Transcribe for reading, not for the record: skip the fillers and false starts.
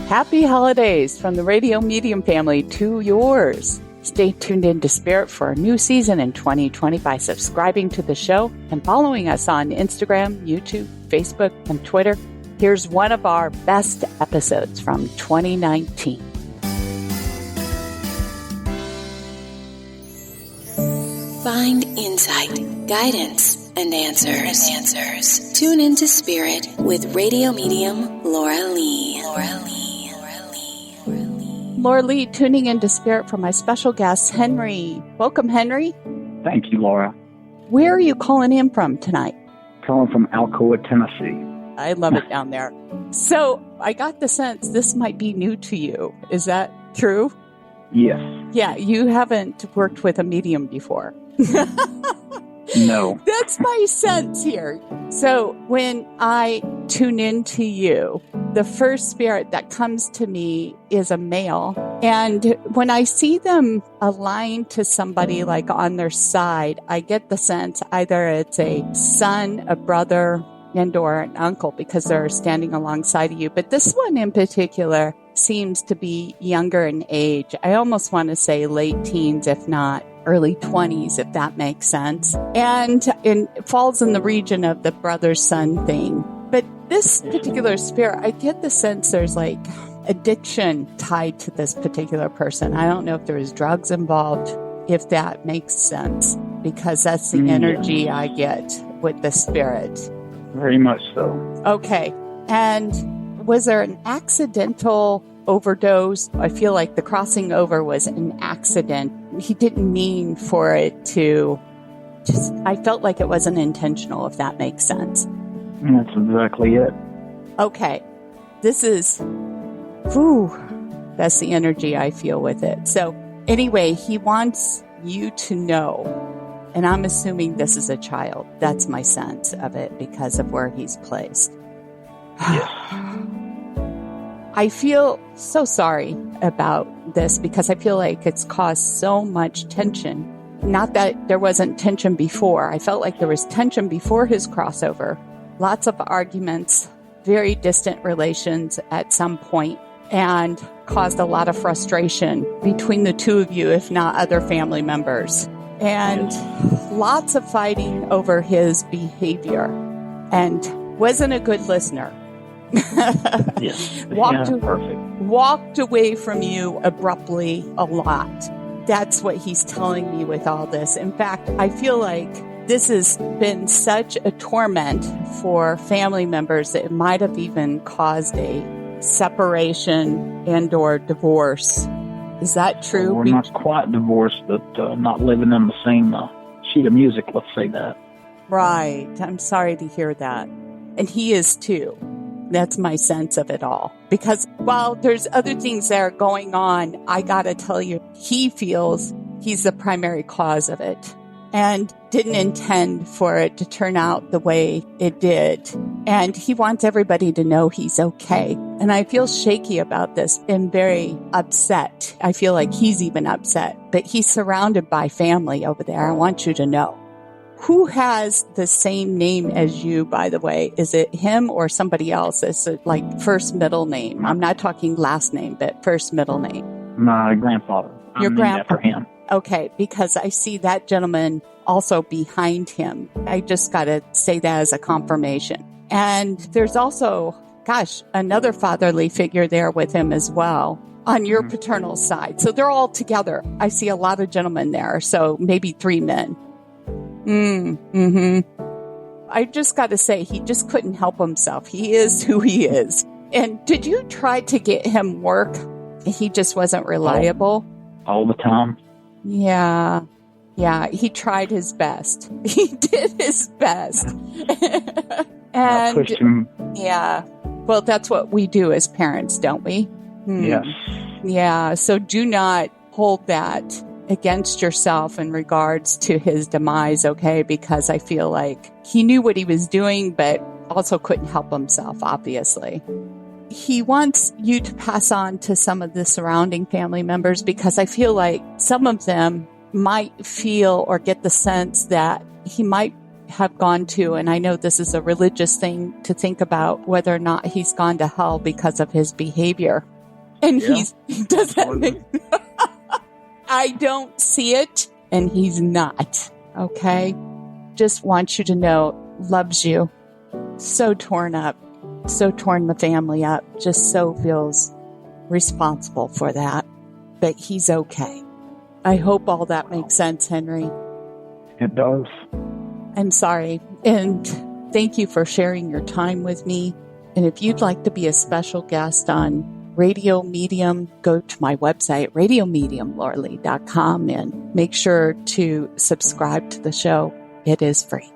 Happy holidays from the Radio Medium family to yours. Stay tuned in to Spirit for a new season in 2020 by subscribing to the show and following us on Instagram, YouTube, Facebook, and Twitter. Here's one of our best episodes from 2019. Find insight, guidance, and answers. Tune into Spirit with Radio Medium Laura Lee. Laura Lee, tuning into Spirit for my special guest, Henry. Welcome, Henry. Thank you, Laura. Where are you calling in from tonight? Calling from Alcoa, Tennessee. I love it down there. So I got the sense this might be new to you. Is that true? Yes. Yeah, you haven't worked with a medium before. No. That's my sense here. So when I tune into you, the first spirit that comes to me is a male. And when I see them aligned to somebody like on their side, I get the sense either it's a son, a brother, and or an uncle because they're standing alongside of you. But this one in particular seems to be younger in age. I almost want to say late teens, if not early 20s, if that makes sense. And it falls in the region of the brother-son thing. But this particular spirit, I get the sense there's like addiction tied to this particular person. I don't know if there's drugs involved, if that makes sense, because that's the energy I get with the spirit. Very much so. Okay. And was there an accidental overdose? I feel like the crossing over was an accident. He didn't mean for it to I felt like it wasn't intentional, if that makes sense. That's exactly it. Okay. This is, that's the energy I feel with it. So anyway, he wants you to know, and I'm assuming this is a child. That's my sense of it because of where he's placed. Yes. I feel so sorry about this because I feel like it's caused so much tension. Not that there wasn't tension before. I felt like there was tension before his crossover. Lots of arguments, very distant relations at some point, and caused a lot of frustration between the two of you, if not other family members. And lots of fighting over his behavior, and wasn't a good listener. Yes. Perfect. Walked away from you abruptly a lot. That's what he's telling me with all this. In fact, I feel like this has been such a torment for family members that it might have even caused a separation and or divorce. Is that true? We're not quite divorced, but not living in the same sheet of music, let's say that. Right. I'm sorry to hear that. And he is too. That's my sense of it all. Because while there's other things that are going on, I gotta tell you, he feels he's the primary cause of it and didn't intend for it to turn out the way it did. And he wants everybody to know he's okay. And I feel shaky about this and very upset. I feel like he's even upset, but he's surrounded by family over there. I want you to know. Who has the same name as you, by the way? Is it him or somebody else? Is it like first, middle name? I'm not talking last name, but first, middle name. My grandfather. Your grandfather. After him. Okay, because I see that gentleman also behind him. I just got to say that as a confirmation. And there's also, another fatherly figure there with him as well on your paternal side. So they're all together. I see a lot of gentlemen there, so maybe 3 men. I just got to say, he just couldn't help himself. He is who he is. And did you try to get him work? He just wasn't reliable. All the time. Yeah. He tried his best. He did his best. And I pushed him. Yeah. Well, that's what we do as parents, don't we? Yes. Yeah. So do not hold that against yourself in regards to his demise, okay? Because I feel like he knew what he was doing, but also couldn't help himself, obviously. He wants you to pass on to some of the surrounding family members because I feel like some of them might feel or get the sense that he might have gone to, and I know this is a religious thing to think about, whether or not he's gone to hell because of his behavior. And Yeah. does that make, I don't see it, and he's not. Okay? Just wants you to know, loves you. So torn up, so torn the family up, just so feels responsible for that. But he's okay. I hope all that makes sense, Henry. It does. I'm sorry. And thank you for sharing your time with me. And if you'd like to be a special guest on Radio Medium, go to my website, radiomediumlauralee.com, and make sure to subscribe to the show. It is free.